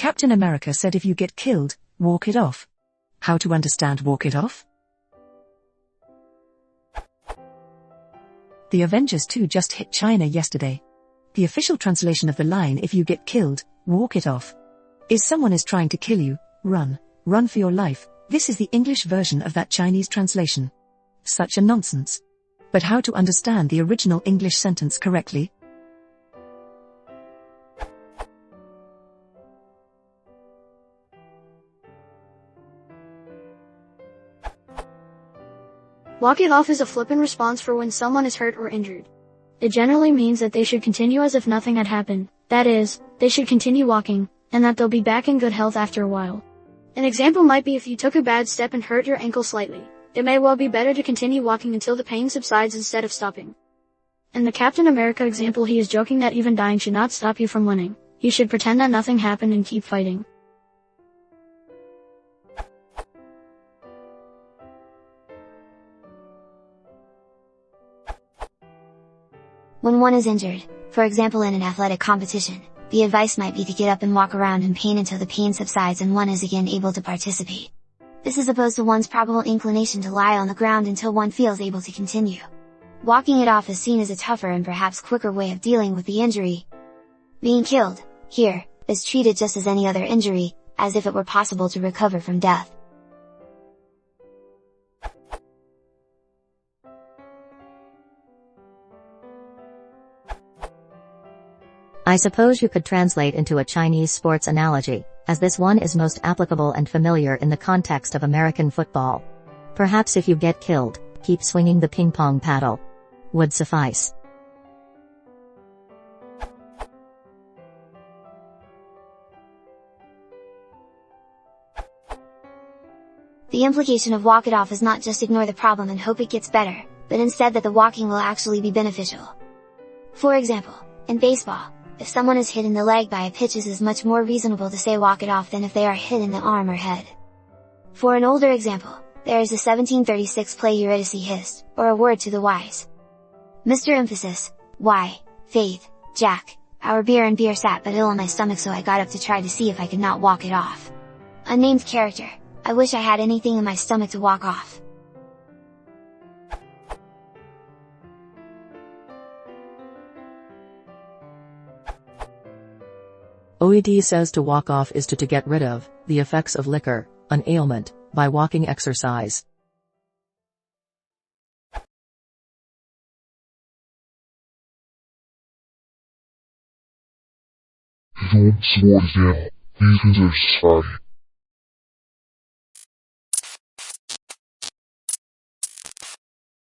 Captain America said if you get killed, walk it off. How to understand walk it off? The Avengers 2 just hit China yesterday. The official translation of the line if you get killed, walk it off, is someone is trying to kill you, run for your life. This is the English version of that Chinese translation. Such a nonsense. But how to understand the original English sentence correctly? Walk it off is a flippant response for when someone is hurt or injured. It generally means that they should continue as if nothing had happened. That is, they should continue walking, and that they'll be back in good health after a while. An example might be if you took a bad step and hurt your ankle slightly. It may well be better to continue walking until the pain subsides instead of stopping. In the Captain America example, he is joking that even dying should not stop you from winning. You should pretend that nothing happened and keep fighting. When one is injured, for example in an athletic competition, the advice might be to get up and walk around in pain until the pain subsides and one is again able to participate. This is opposed to one's probable inclination to lie on the ground until one feels able to continue. Walking it off is seen as a tougher and perhaps quicker way of dealing with the injury. Being killed, here, is treated just as any other injury, as if it were possible to recover from death. I suppose you could translate into a Chinese sports analogy, as this one is most applicable and familiar in the context of American football. Perhaps if you get killed, keep swinging the ping pong paddle. Would suffice. The implication of walk it off is not just ignore the problem and hope it gets better, but instead that the walking will actually be beneficial. For example, in baseball, if someone is hit in the leg by a pitch, it is much more reasonable to say walk it off than if they are hit in the arm or head. For an older example, there is a 1736 play Eurydice hissed, or a word to the wise. Mr. Emphasis, why, Faith, Jack, our beer and beer sat but ill on my stomach, so I got up to try to see if I could not walk it off. Unnamed character, I wish I had anything in my stomach to walk off. OED says to walk off is to get rid of the effects of liquor, an ailment, by walking exercise. Don't slow down, these are society.